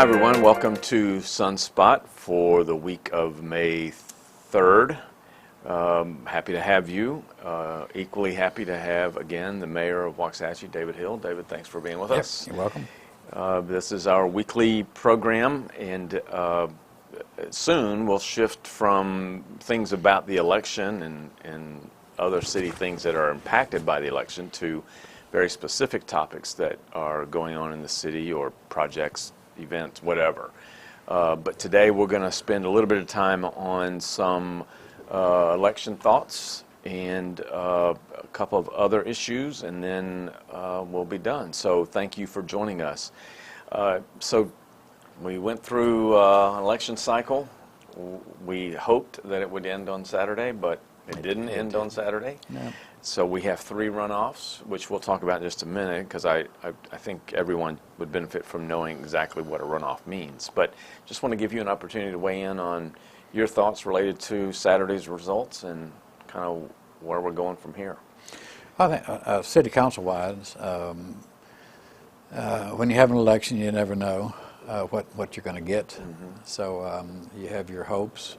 Hi everyone, welcome to Sunspot for the week of May 3rd. Happy to have you. Equally happy to have, again, the mayor of Waxahachie, David Hill. David, thanks for being with us. You're welcome. This is our weekly program, and soon we'll shift from things about the election and other city things that are impacted by the election to very specific topics that are going on in the city or projects, events, whatever. But today we're going to spend a little bit of time on some election thoughts and a couple of other issues, and then we'll be done. So thank you for joining us. So we went through an election cycle. We hoped that it would end on Saturday, but it didn't end on Saturday. No. So we have 3 runoffs, which we'll talk about in just a minute, because I think everyone would benefit from knowing exactly what a runoff means. But just want to give you an opportunity to weigh in on your thoughts related to Saturday's results and kind of where we're going from here. I think city council-wise, when you have an election, you never know what you're going to get. Mm-hmm. So you have your hopes,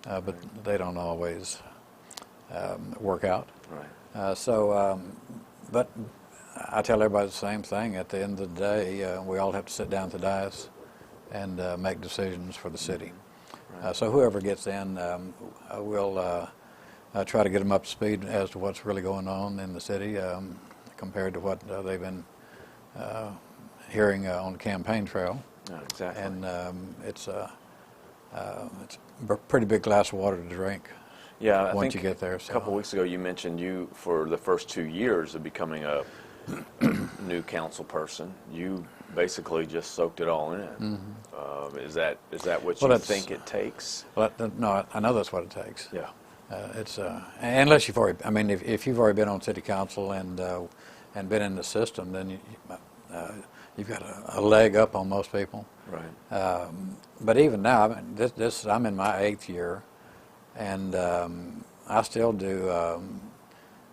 but they don't always work out. Right. But I tell everybody the same thing. At the end of the day, we all have to sit down at the dais and make decisions for the city. Right. So whoever gets in, we'll try to get them up to speed as to what's really going on in the city compared to what they've been hearing on the campaign trail. Oh, exactly. And it's a pretty big glass of water to drink. Yeah, once you get there. So. A couple of weeks ago you mentioned you, for the first 2 years of becoming a new council person, you basically just soaked it all in. Mm-hmm. Is that what you think it takes? Well, no, I know that's what it takes. Yeah. It's unless you've already, I mean, if you've already been on city council and been in the system, then you've got a leg up on most people. Right. But even now, I mean, I'm in my 8th year. And I still do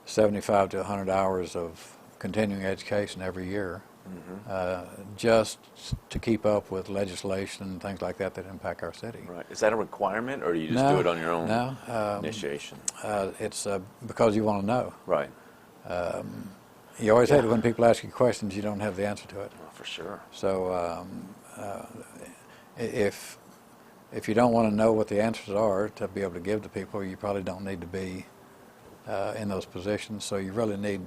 75 to 100 hours of continuing education every year, mm-hmm. Just to keep up with legislation and things like that impact our city. Right. Is that a requirement, or do you just do it on your own initiation? It's because you want to know. Right. You always hate it when people ask you questions you don't have the answer to it. Oh, for sure. So if you don't want to know what the answers are to be able to give to people, you probably don't need to be in those positions. So you really need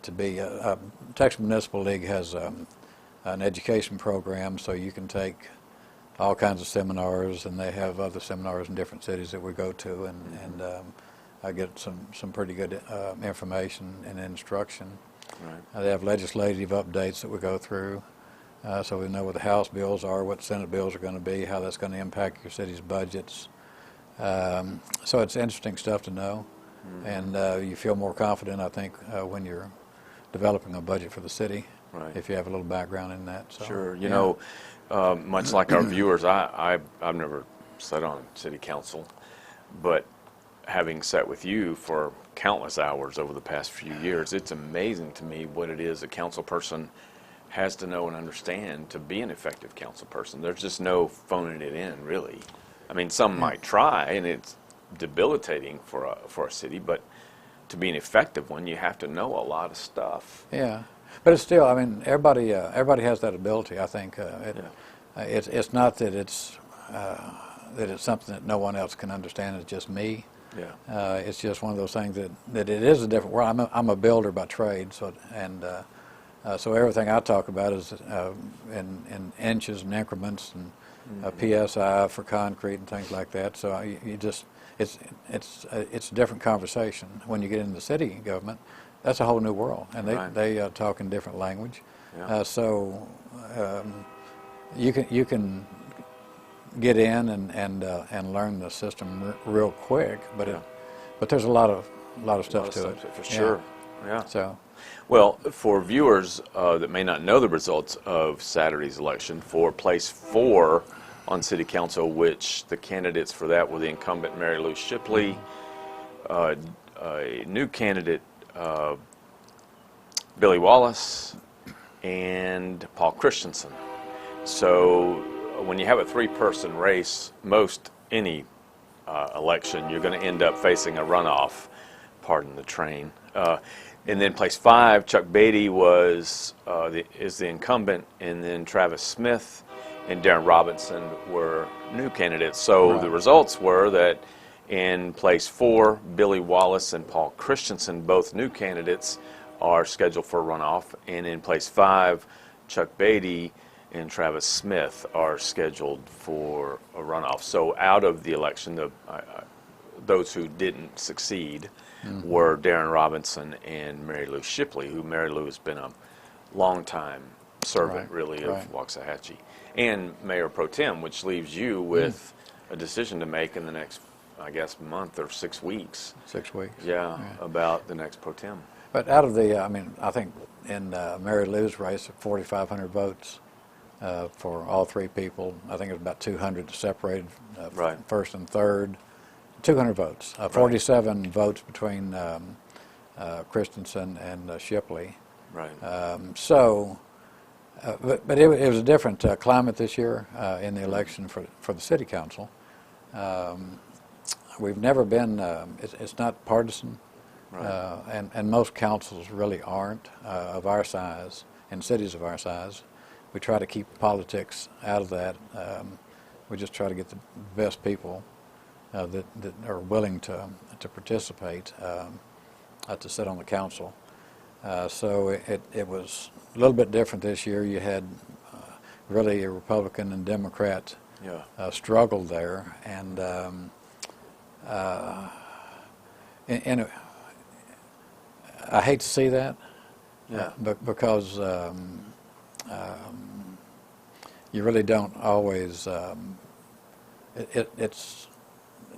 to be. Texas Municipal League has an education program, so you can take all kinds of seminars, and they have other seminars in different cities that we go to, and I get some pretty good information and instruction. Right. They have legislative updates that we go through. So we know what the House bills are, what Senate bills are going to be, how that's going to impact your city's budgets. So it's interesting stuff to know, mm-hmm. and you feel more confident, I think, when you're developing a budget for the city, right. if you have a little background in that. So, sure. You know, much like our viewers, I've never sat on city council, but having sat with you for countless hours over the past few years, it's amazing to me what it is a council person has to know and understand to be an effective council person. There's just no phoning it in, really. I mean, some might try, and it's debilitating for a city, but to be an effective one, you have to know a lot of stuff. Yeah, but it's still, I mean, everybody has that ability, I think. It's not that it's something that no one else can understand, it's just me. Yeah. It's just one of those things that it is a different world. I'm a builder by trade, so everything I talk about is in inches and increments and mm-hmm. PSI for concrete and things like that. So it's a different conversation. When you get into the city government, that's a whole new world, and they talk in different language. Yeah. You can get in and learn the system real quick, but there's a lot of stuff to it for sure. Yeah. So. Well, for viewers that may not know the results of Saturday's election, for place 4 on City Council, which the candidates for that were the incumbent Mary Lou Shipley, a new candidate Billy Wallace, and Paul Christensen. So when you have a three-person race, any election, you're going to end up facing a runoff. Pardon the train. And then place 5, Chuck Beatty is the incumbent, and then Travis Smith and Darren Robinson were new candidates. So Right. the results were that in place 4, Billy Wallace and Paul Christensen, both new candidates, are scheduled for a runoff, and in place 5, Chuck Beatty and Travis Smith are scheduled for a runoff. So out of the election, those who didn't succeed were Darren Robinson and Mary Lou Shipley, who Mary Lou has been a long-time servant, Right, really, right. of Waxahachie, and Mayor Pro Tem, which leaves you with a decision to make in the next, I guess, month or 6 weeks. 6 weeks. Yeah, about the next Pro Tem. But out of the, I think in Mary Lou's race, 4,500 votes for all three people. I think it was about 200 separated, Right. first and third. 200 votes. 47 votes between Christensen and Shipley. Right. But it was a different climate this year in the election for the city council. We've never been, it's not partisan, Right. and most councils really aren't of our size, in cities of our size. We try to keep politics out of that. We just try to get the best people that are willing to participate to sit on the council. So it was a little bit different this year. You had really a Republican and Democrat Yeah. struggle there, and I hate to see that, Yeah. because you really don't always. It's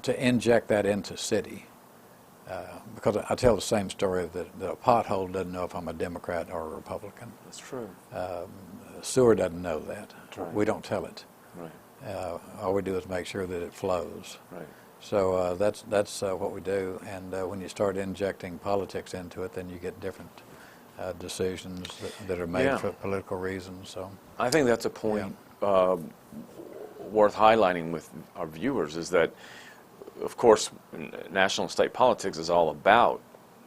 to inject that into city. Because I tell the same story that a pothole doesn't know if I'm a Democrat or a Republican. That's true. A sewer doesn't know that. That's right. We don't tell it. Right. All we do is make sure that it flows. Right. So that's what we do. And when you start injecting politics into it, then you get different decisions that are made Yeah. for political reasons. So I think that's a point worth highlighting with our viewers, is that, of course, national and state politics is all about,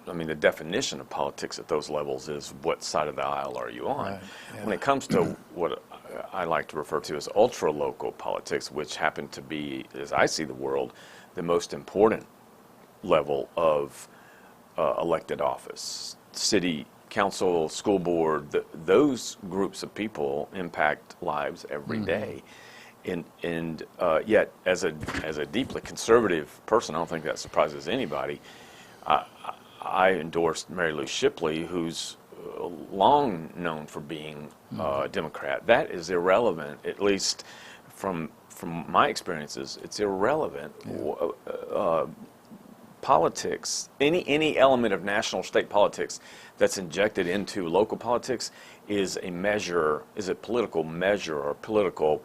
the definition of politics at those levels is what side of the aisle are you on. Right, yeah. When it comes to what I like to refer to as ultra-local politics, which happen to be, as I see the world, the most important level of elected office. City council, school board, those groups of people impact lives every day. And yet, as a deeply conservative person, I don't think that surprises anybody. I endorsed Mary Lou Shipley, who's long known for being a Democrat. That is irrelevant, at least from my experiences. It's irrelevant. Politics, any element of national or state politics that's injected into local politics is a political measure or political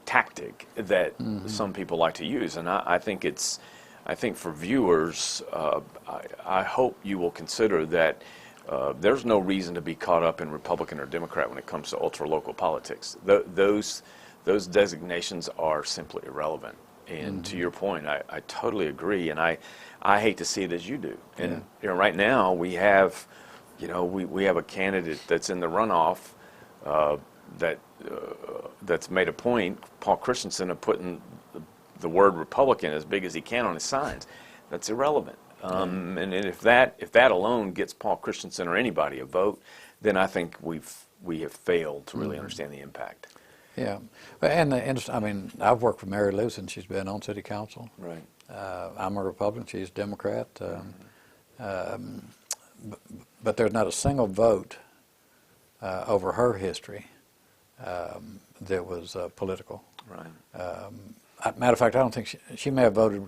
tactic that some people like to use, and I think for viewers, I hope you will consider that there's no reason to be caught up in Republican or Democrat when it comes to ultra-local politics. Those designations are simply irrelevant. And to your point, I totally agree, and I hate to see it as you do. And right now we have, we have a candidate that's in the runoff that's made a point, Paul Christensen, of putting the word Republican as big as he can on his signs. That's irrelevant. And if that alone gets Paul Christensen or anybody a vote, then I think we have failed to really understand the impact. yeah, and I've worked with Mary Lou since she's been on city council. Right. I'm a Republican; she's a Democrat. But there's not a single vote over her history that was political. Right. Matter of fact, I don't think she may have voted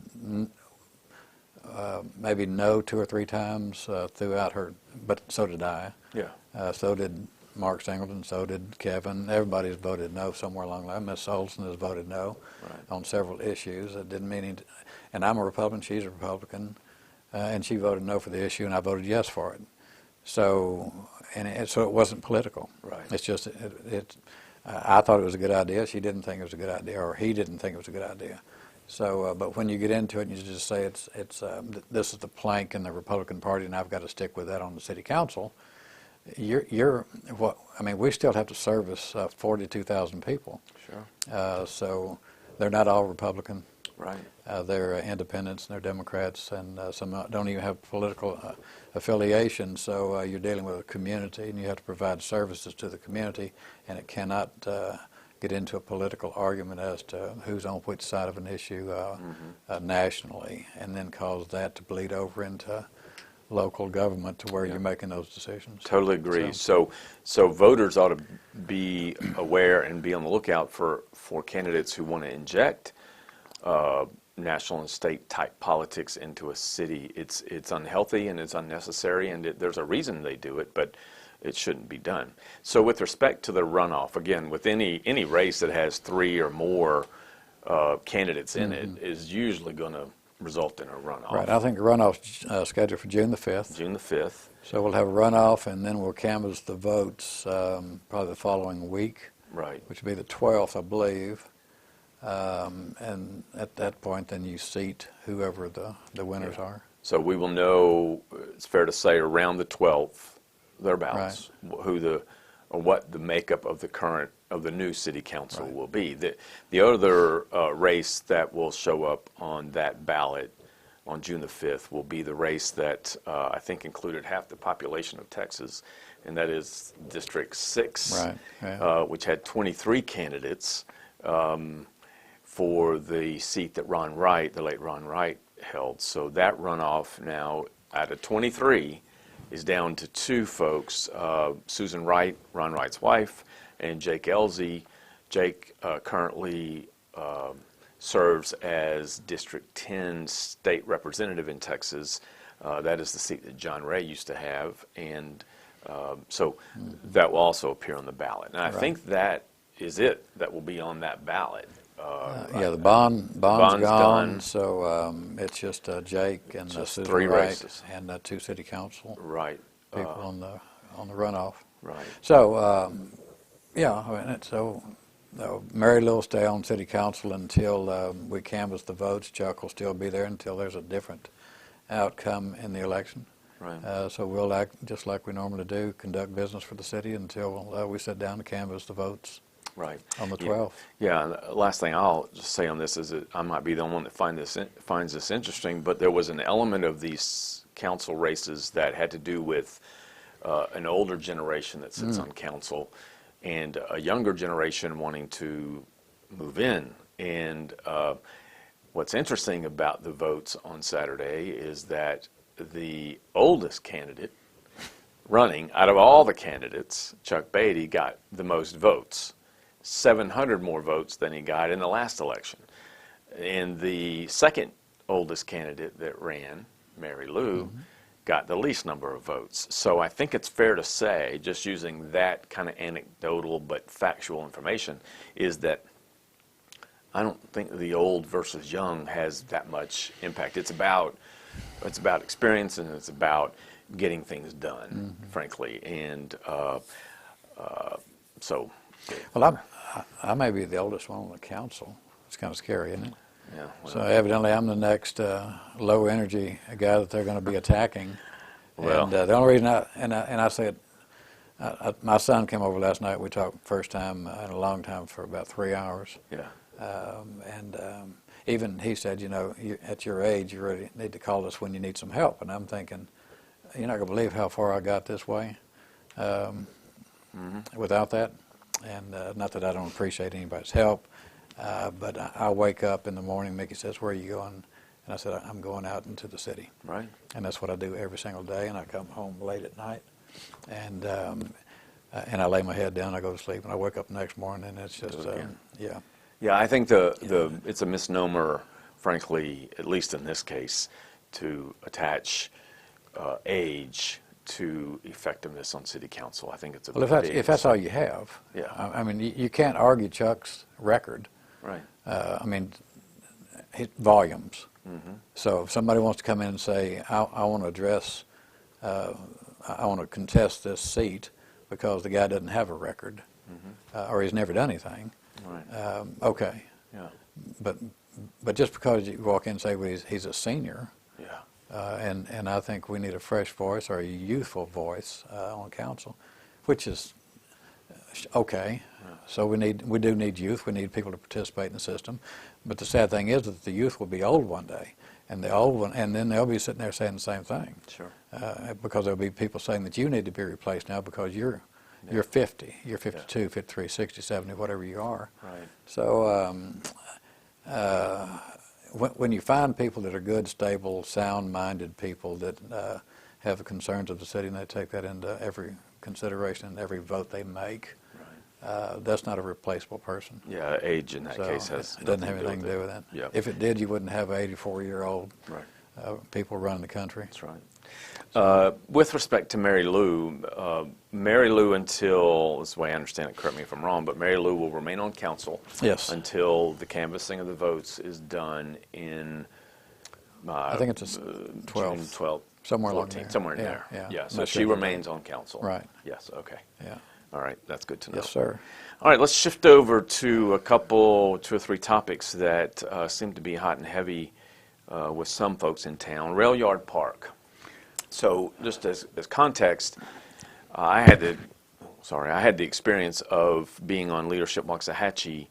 maybe no 2 or 3 times throughout her, but so did I. Yeah. So did Mark Singleton, so did Kevin. Everybody's voted no somewhere along the line. Miss Olson has voted no on several issues. It didn't mean and I'm a Republican, she's a Republican, and she voted no for the issue, and I voted yes for it. So, so it wasn't political. Right. It's just I thought it was a good idea. She didn't think it was a good idea, or he didn't think it was a good idea. So, but when you get into it and you just say this is the plank in the Republican Party, and I've got to stick with that on the city council, we still have to service 42,000 people. Sure. So they're not all Republican. Right. They're independents and they're Democrats, and some don't even have political affiliation. So you're dealing with a community, and you have to provide services to the community, and it cannot get into a political argument as to who's on which side of an issue nationally, and then cause that to bleed over into local government to where you're making those decisions. Totally agree. So voters ought to be aware and be on the lookout for candidates who want to inject national and state type politics into a city. It's unhealthy and it's unnecessary, and there's a reason they do it, but it shouldn't be done. So with respect to the runoff, again, with any race that has 3 or more candidates in it is usually going to result in a runoff. Right. I think the runoff's scheduled for June the 5th. June the 5th. So we'll have a runoff, and then we'll canvass the votes probably the following week. Right. Which will be the 12th, I believe. And at that point, then you seat whoever the winners are. So we will know, it's fair to say, around the 12th, thereabouts, what the makeup of the new city council will be. The other race that will show up on that ballot on June the 5th will be the race that I think included half the population of Texas, and that is District 6, which had 23 candidates for the seat that the late Ron Wright, held. So that runoff now, out of 23, is down to 2 folks, Susan Wright, Ron Wright's wife, and Jake Elsie. Jake currently serves as District 10 state representative in Texas. That is the seat that John Ray used to have, and so that will also appear on the ballot. And I think that is it that will be on that ballot. The bond's gone, so it's just Jake and Susan 3 Wright races. and 2 city council people on the runoff. Right. So Mary Lou will stay on city council until we canvass the votes. Chuck will still be there until there's a different outcome in the election. Right. So we'll act just like we normally do, conduct business for the city until we sit down to canvass the votes. Right. On the 12th. Yeah, and the last thing I'll just say on this is that I might be the one that finds this interesting, but there was an element of these council races that had to do with an older generation that sits on council and a younger generation wanting to move in. And what's interesting about the votes on Saturday is that the oldest candidate running, out of all the candidates, Chuck Beatty, got the most votes. 700 more votes than he got in the last election. And the second oldest candidate that ran, Mary Lou, got the least number of votes. So I think it's fair to say, just using that kind of anecdotal but factual information, is that I don't think the old versus young has that much impact. It's about experience, and it's about getting things done, frankly. And so... Well, I may be the oldest one on the council. It's kind of scary, isn't it? Yeah. Well, so evidently I'm the next low energy guy that they're going to be attacking. Well, and the only reason I said, my son came over last night. We talked first time in a long time for about 3 hours. Yeah. Even he said, at your age, you really need to call us when you need some help. And I'm thinking, you're not going to believe how far I got this way without that. And not that I don't appreciate anybody's help, but I wake up in the morning, Mickey says, "Where are you going?" And I said, "I'm going out into the city." Right. And that's what I do every single day, and I come home late at night, and I lay my head down, I go to sleep, and I wake up the next morning, and it's just, yeah. Yeah, I think it's a misnomer, frankly, at least in this case, to attach age to effectiveness on city council. I think it's a well, if that's all you have. Yeah. I mean, you can't argue Chuck's record. Right. Volumes. So if somebody wants to come in and say, I want to address, I want to contest this seat because the guy doesn't have a record, or he's never done anything, Right. okay. Yeah. But just because you walk in and say, well, he's a senior, Yeah. and I think we need a fresh voice or a youthful voice on council, which is okay. Yeah. So we do need youth. We need people to participate in the system. But the sad thing is that the youth will be old one day, and then they'll be sitting there saying the same thing. Sure. Because there'll be people saying that you need to be replaced now because you're 50, you're 52, 53, 60, 70, whatever you are. Right. So when you find people that are good, stable, sound-minded people that have the concerns of the city and they take that into every consideration in every vote they make, that's not a replaceable person. Yeah, age in that So case has it doesn't have anything to do with that. Yeah. If it did, you wouldn't have 84-year-old people running the country. That's right. With respect to Mary Lou, until, this is the way I understand it, correct me if I'm wrong, but Mary Lou will remain on council until the canvassing of the votes is done in, I think it's a 12th. June 12th. Somewhere along 14th, there. somewhere in Yeah, there. yeah. Yeah, so Not she sure. remains on council. Right. Yes, okay. Yeah. All right, that's good to know. Yes, sir. All right, let's shift over to two or three topics that seem to be hot and heavy with some folks in town. Railyard Park. So just as context, I had the experience of being on Leadership Waxahachie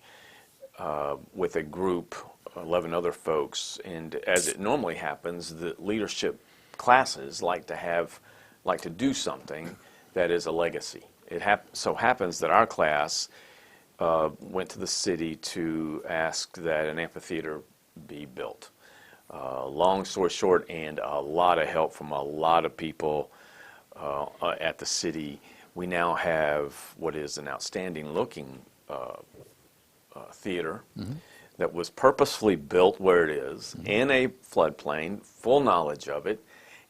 with a group, 11 other folks, and as it normally happens, the leadership classes like to do something that is a legacy. It so happens that our class went to the city to ask that an amphitheater be built. Long story short, and a lot of help from a lot of people at the city, we now have what is an outstanding looking theater that was purposefully built where it is in a floodplain, full knowledge of it,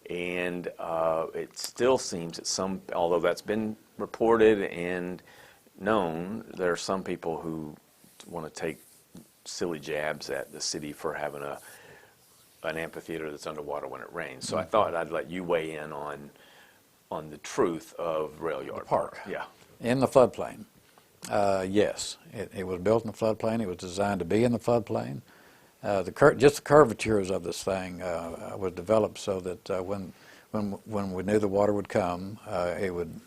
and it still seems that although that's been reported and known, there are some people who want to take silly jabs at the city for having an amphitheater that's underwater when it rains. So I thought I'd let you weigh in on the truth of Railyard Park. Yeah. In the floodplain, yes. It was built in the floodplain. It was designed to be in the floodplain. Just the curvatures of this thing was developed so that when we knew the water would come, it would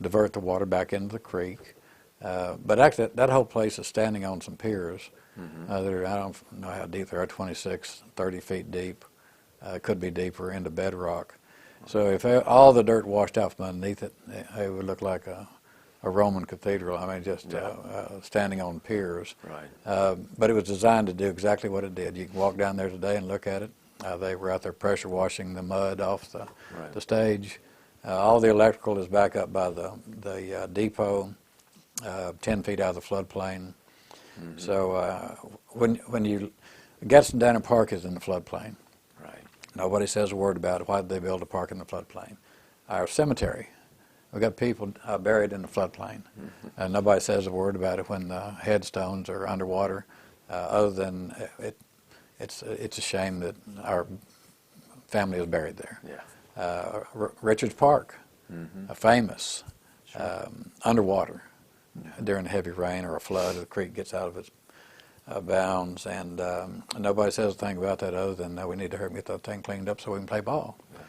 divert the water back into the creek. But actually, that whole place is standing on some piers. I don't know how deep they are, 26, 30 feet deep. Could be deeper into bedrock. So if all the dirt washed out from underneath it, it would look like a Roman cathedral. I mean, just standing on piers. Right. But it was designed to do exactly what it did. You can walk down there today and look at it. They were out there pressure washing the mud off the stage. All the electrical is back up by the depot, 10 feet out of the floodplain. So when you, Gadsden Diner Park is in the floodplain. Right. Nobody says a word about it. Why did they build a park in the floodplain? Our cemetery, we've got people buried in the floodplain. And nobody says a word about it when the headstones are underwater, other than it's a shame that our family is buried there. Yeah. Richards Park, famous, underwater during a heavy rain or a flood, or the creek gets out of its bounds, and nobody says a thing about that other than we need to hurry and get that thing cleaned up so we can play ball. Yeah.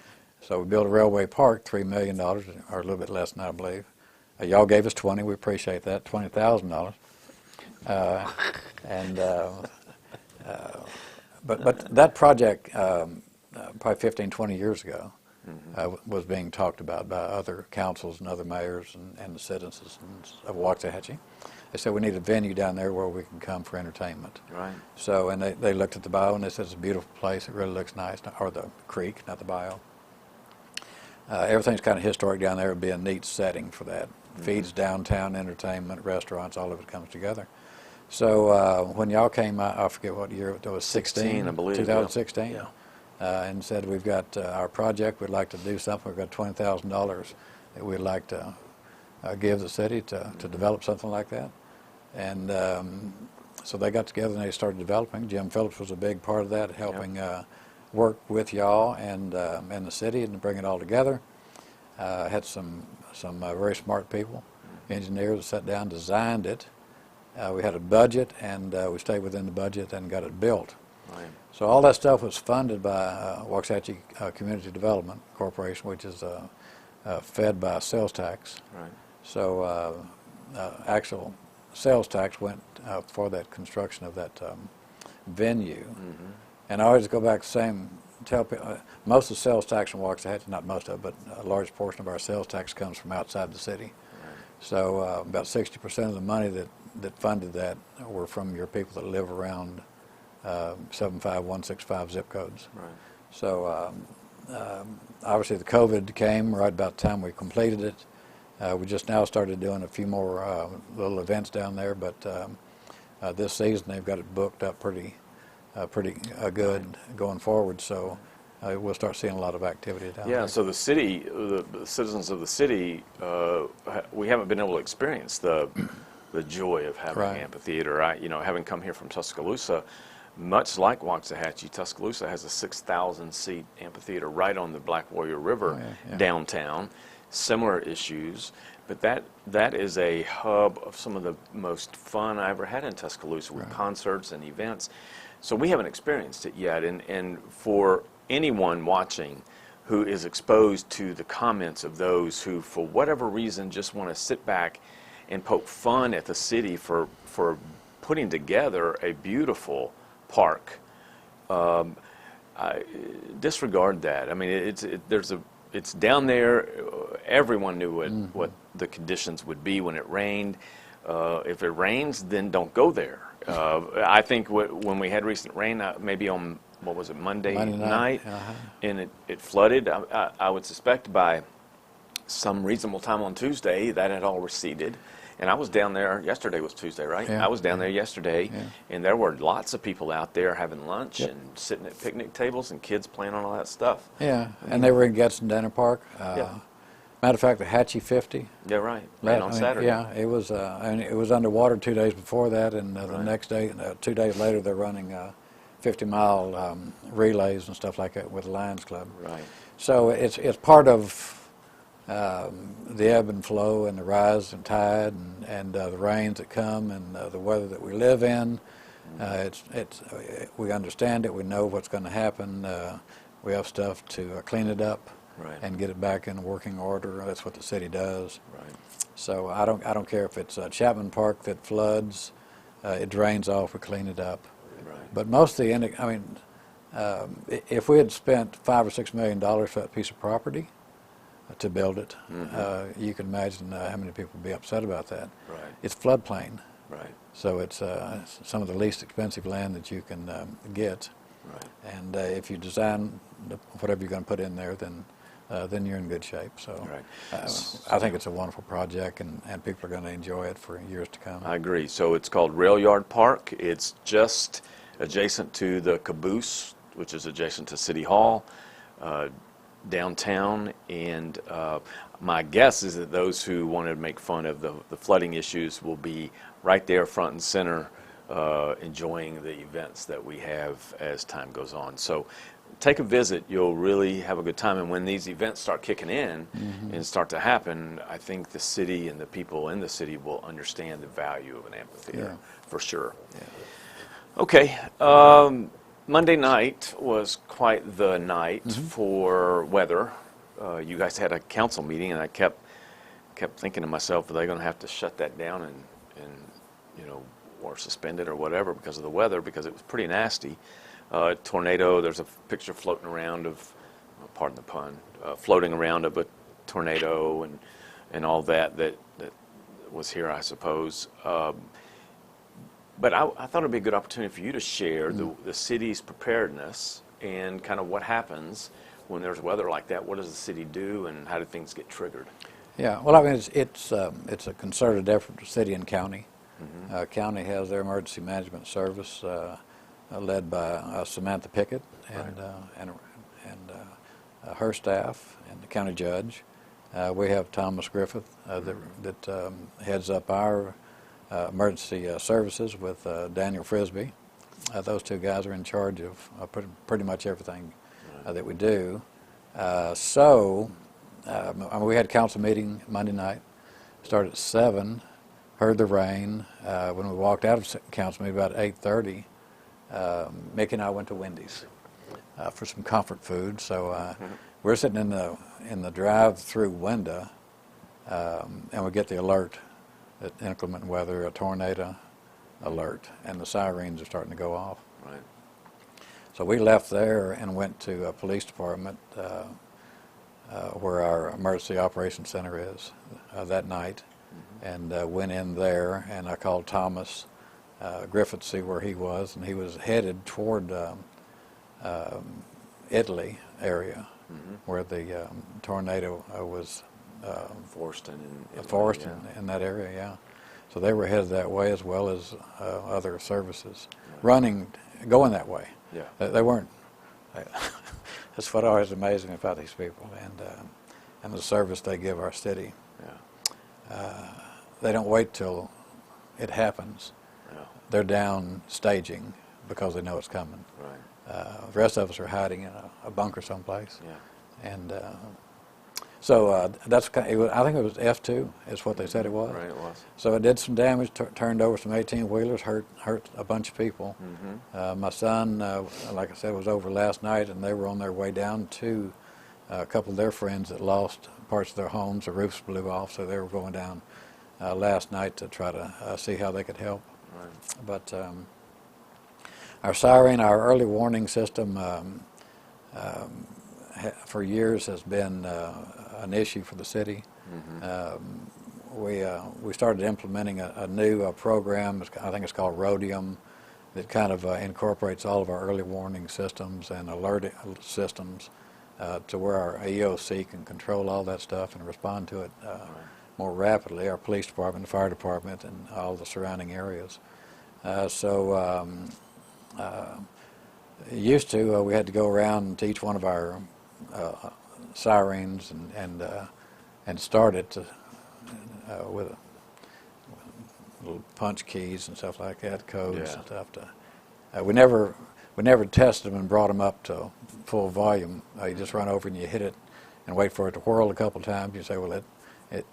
So we built a railway park, $3 million, or a little bit less than that, I believe. Y'all gave us 20, we appreciate that, $20,000. But that project, probably 15, 20 years ago, was being talked about by other councils and other mayors and the citizens of Waxahachie. They said we need a venue down there where we can come for entertainment. Right. So, and they looked at the bayou and they said it's a beautiful place. It really looks nice, or the creek, not the bayou. Everything's kind of historic down there. It would be a neat setting for that. Feeds downtown entertainment, restaurants, all of it comes together. So when y'all came out, I forget what year, it was 16, I believe. 2016. Yeah. And said, we've got our project, we'd like to do something, we've got $20,000 that we'd like to give the city to develop something like that. And so they got together and they started developing. Jim Phillips was a big part of that, helping work with y'all and the city and bring it all together. Had some very smart people. engineers sat down, designed it. We had a budget, and we stayed within the budget and got it built. Right. So all that stuff was funded by Waxahachie Community Development Corporation, which is fed by sales tax. Right. So actual sales tax went for that construction of that venue. Mm-hmm. And I always go back tell people, most of the sales tax in Waxahachie, not most of it, but a large portion of our sales tax comes from outside the city. Right. So about 60% of the money that funded that were from your people that live around 75165 zip codes. Right. So obviously the COVID came right about the time we completed it. We just now started doing a few more little events down there, but this season they've got it booked up pretty good going forward. So we'll start seeing a lot of activity down there. Yeah, so the city, the citizens of the city, we haven't been able to experience the joy of having Right. an amphitheater. Having come here from Tuscaloosa, much like Waxahachie, Tuscaloosa has a 6,000 seat amphitheater right on the Black Warrior River downtown. Similar issues, but that is a hub of some of the most fun I ever had in Tuscaloosa with concerts and events. So we haven't experienced it yet, and for anyone watching who is exposed to the comments of those who, for whatever reason, just want to sit back and poke fun at the city for putting together a beautiful park, I disregard that. I mean, it's down there. Everyone knew what the conditions would be when it rained. If it rains, then don't go there. I think when we had recent rain, maybe on, what was it, Monday night, and it flooded, I would suspect by some reasonable time on Tuesday that had all receded. And I was down there, yesterday was Tuesday, right? Yeah. I was down there yesterday, and there were lots of people out there having lunch and sitting at picnic tables and kids playing on all that stuff. Yeah, and they were in Gadsden Dana Park. Matter of fact, the Hatchie 50. Yeah, right. Right on Saturday. Yeah, it was. It was underwater 2 days before that, and the next day, 2 days later, they're running 50-mile relays and stuff like that with the Lions Club. Right. So it's part of the ebb and flow and the rise and tide and the rains that come and the weather that we live in. We understand it. We know what's going to happen. We have stuff to clean it up. Right. And get it back in working order. That's what the city does. Right. So I don't care if it's Chapman Park that floods, it drains off, we clean it up. Right. But most of the if we had spent $5 or $6 million for that piece of property to build it, you can imagine how many people would be upset about that. Right. It's floodplain. Right. So it's some of the least expensive land that you can get. Right. And if you design whatever you're going to put in there, then you're in good shape. So I think it's a wonderful project, and people are going to enjoy it for years to come. I agree. So it's called Railyard Park. It's just adjacent to the Caboose, which is adjacent to City Hall, downtown. And my guess is that those who wanted to make fun of the flooding issues will be right there front and center, enjoying the events that we have as time goes on. So take a visit. You'll really have a good time. And when these events start kicking in and start to happen, I think the city and the people in the city will understand the value of an amphitheater for sure. Yeah. Okay. Monday night was quite the night for weather. You guys had a council meeting, and I kept thinking to myself, are they going to have to shut that down and or suspend it or whatever because of the weather, because it was pretty nasty. Tornado, there's a picture floating around of, pardon the pun, floating around of a tornado and all that was here, I suppose. But I thought it would be a good opportunity for you to share the city's preparedness and kind of what happens when there's weather like that. What does the city do, and how do things get triggered? Yeah, well, I mean, it's a concerted effort for city and county. County has their emergency management service led by Samantha Pickett and her staff and the county judge. We have Thomas Griffith that heads up our emergency services with Daniel Frisbee. Those two guys are in charge of pretty much everything that we do. We had a council meeting Monday night. started at 7, heard the rain. When we walked out of council meeting about 8:30, Mickey and I went to Wendy's for some comfort food. So we're sitting in the drive-through window, and we get the alert that inclement weather, a tornado alert, and the sirens are starting to go off. Right. So we left there and went to a police department where our emergency operations center is that night, and went in there, and I called Thomas Griffith to see where he was, and he was headed toward Italy area, where the tornado was Forced in that area, yeah. So they were headed that way, as well as other services going that way. Yeah. They weren't. That's what always amazes me about these people, and the service they give our city. Yeah. They don't wait till it happens. Yeah. They're down staging because they know it's coming. Right. The rest of us are hiding in a bunker someplace. Yeah. And so that's I think it was F2 is what they said it was. Right, it was. So it did some damage, turned over some 18-wheelers, hurt a bunch of people. My son, like I said, was over last night, and they were on their way down to a couple of their friends that lost parts of their homes. The roofs blew off, so they were going down last night to try to see how they could help. Right. But our siren, our early warning system, for years has been an issue for the city. We started implementing a new program. I think it's called Rhodium, that kind of incorporates all of our early warning systems and alert systems to where our EOC can control all that stuff and respond to it more rapidly. Our police department, the fire department, and all the surrounding areas. Used to, we had to go around to each one of our sirens and start it with little punch keys and stuff like that, codes and stuff. We never tested them and brought them up to full volume. You just run over and you hit it and wait for it to whirl a couple times. You say, well,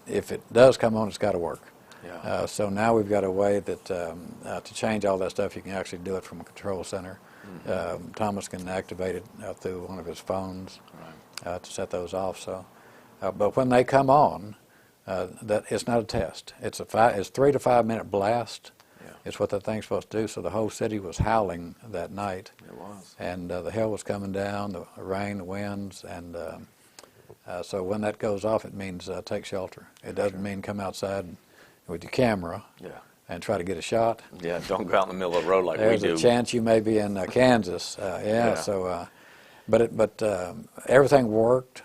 if it does come on, it's got to work. Yeah. So now we've got a way that to change all that stuff, you can actually do it from a control center. Thomas can activate it through one of his phones to set those off. So, but when they come on, that it's not a test. It's 3 to 5 minute blast. Yeah. It's what that thing's supposed to do. So the whole city was howling that night. It was. And the hail was coming down, the rain, the winds, and so when that goes off, it means take shelter. It doesn't mean come outside with your camera and try to get a shot. Yeah, don't go out in the middle of the road like There's we do. a chance you may be in Kansas. So, but everything worked.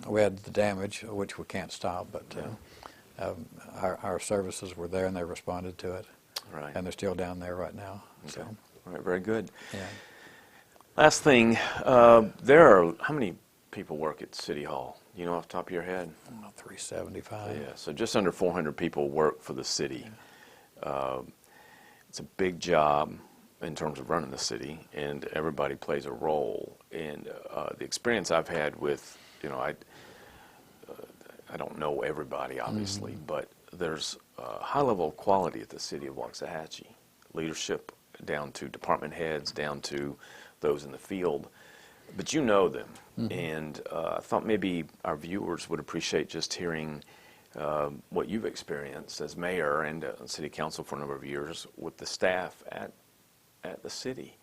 We had the damage, which we can't stop, but our services were there and they responded to it. Right. And they're still down there right now. Okay. So, All right, very good. yeah. Last thing, there are, how many people work at City Hall? You know off the top of your head? 375. Yeah, so just under 400 people work for the city. It's a big job in terms of running the city, and everybody plays a role. And the experience I've had with, I don't know everybody, obviously, but there's a high level of quality at the city of Waxahachie. Leadership down to department heads, down to those in the field. But you know them, and I thought maybe our viewers would appreciate just hearing what you've experienced as mayor and city council for a number of years with the staff at the city,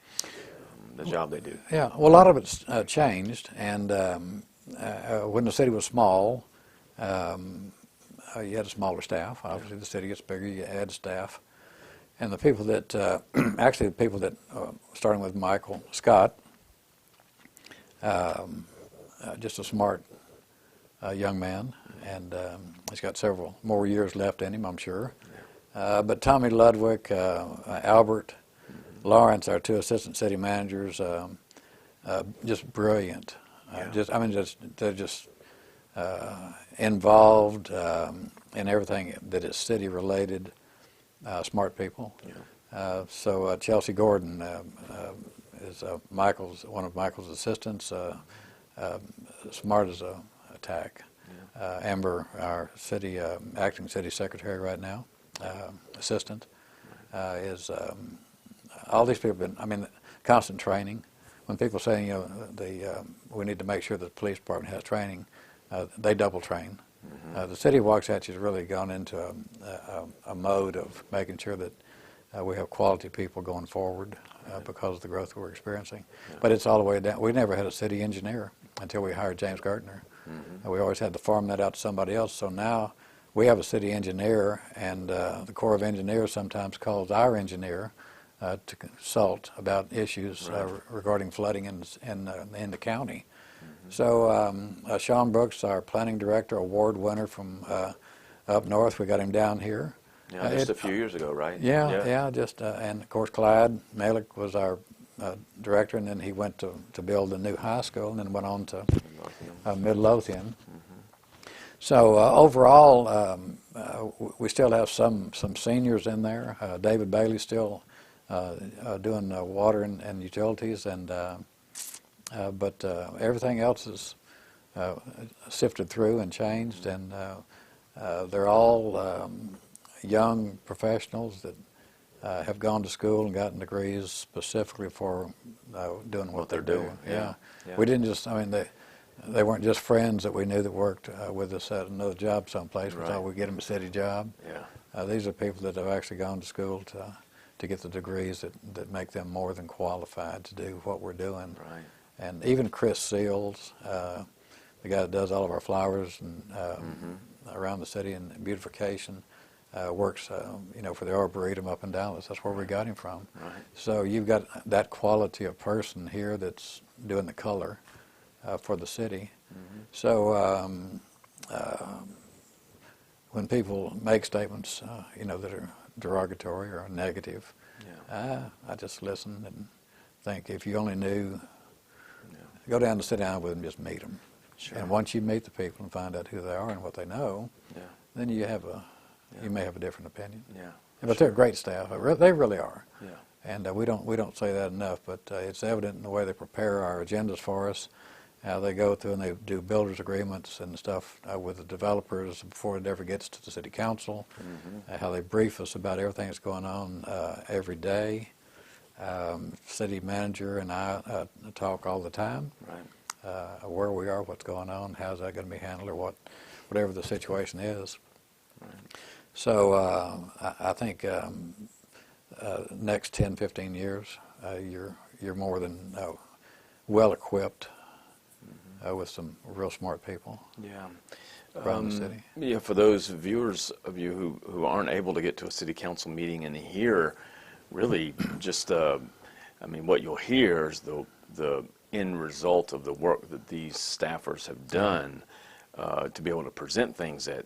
the job they do. Yeah, well, a lot of it's changed, and when the city was small, you had a smaller staff. Obviously, the city gets bigger, you add staff. And the people that, actually the people that, starting with Michael Scott, just a smart young man, and he's got several more years left in him, I'm sure. But Tommy Ludwig, Albert, Lawrence, our two assistant city managers, just brilliant. They're just involved in everything that is city related. Smart people. Yeah. So Chelsea Gordon is one of Michael's assistants. Smart as a tack. Amber, our acting city secretary right now, assistant, is all these people have been, constant training. When people say, we need to make sure that the police department has training, they double train. The city of Waxahachie has really gone into a mode of making sure that we have quality people going forward because of the growth we're experiencing. Yeah. But it's all the way down. We never had a city engineer until we hired James Gartner. We always had to farm that out to somebody else. So now we have a city engineer, and the Corps of Engineers sometimes calls our engineer to consult about issues regarding flooding in the county. So Sean Brooks, our planning director, award winner from up north, we got him down here. Yeah, just a few years ago, right? Yeah. And of course Clyde Malik was our director, and then he went to build the new high school, and then went on to Midlothian. So overall, we still have some seniors in there. David Bailey's still doing water and utilities, and but everything else is sifted through and changed, and they're all young professionals that have gone to school and gotten degrees specifically for doing what they're doing. Yeah. We didn't just, they weren't just friends that we knew that worked with us at another job someplace. We thought we'd get them a city job. These are people that have actually gone to school to get the degrees that make them more than qualified to do what we're doing. And even Chris Seals, the guy that does all of our flowers and around the city and beautification, works, for the Arboretum up in Dallas. That's where we got him from. So you've got that quality of person here that's doing the color for the city. So when people make statements, that are derogatory or negative, I just listen and think, if you only knew, go down to sit down with them, just meet them. And once you meet the people and find out who they are and what they know, then you may have a different opinion. But they're great staff. They really are. And we don't say that enough, but it's evident in the way they prepare our agendas for us. They go through and they do builders agreements and stuff with the developers before it ever gets to the city council. How they brief us about everything that's going on every day. City manager and I talk all the time. Where we are, what's going on, how's that going to be handled, or whatever the situation is. So I think next 10, 15 years, you're more than well equipped with some real smart people around the city. For those viewers of you who aren't able to get to a city council meeting and hear really just, what you'll hear is the end result of the work that these staffers have done to be able to present things at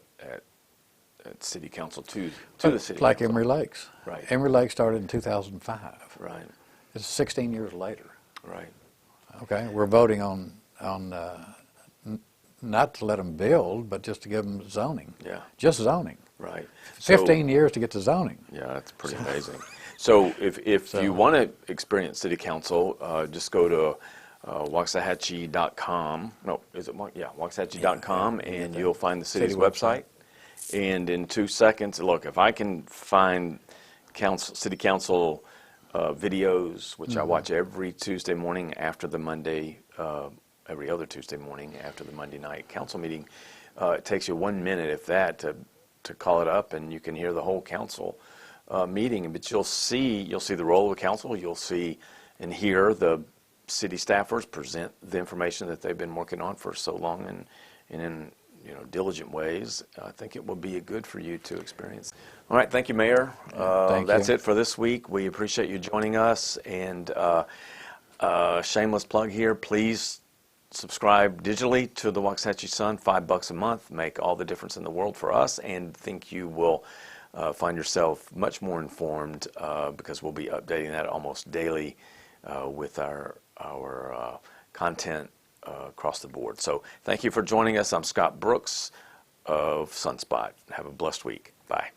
city council to the city like council. Emery Lakes. Emery Lakes started in 2005. It's 16 years later. Okay, we're voting on not to let them build, but just to give them zoning. Just zoning. 15 years to get to zoning. That's pretty amazing. So if you want to experience city council, just go to Waxahachie.com. No, is it? Waxahachie.com, and you'll find the city's website. And in 2 seconds, look, if I can find city council videos, which I watch every Tuesday morning after the Monday, every other Tuesday morning after the Monday night council meeting, it takes you 1 minute, if that, to call it up, and you can hear the whole council meeting. But you'll see the role of the council. You'll see and hear the city staffers present the information that they've been working on for so long and in diligent ways. I think it will be good for you to experience. All right, thank you, Mayor. That's it for this week. We appreciate you joining us. And shameless plug here, please subscribe digitally to the Waxahachie Sun. $5 a month make all the difference in the world for us, and think you will find yourself much more informed because we'll be updating that almost daily with our content across the board. So thank you for joining us. I'm Scott Brooks of Sunspot. Have a blessed week. Bye.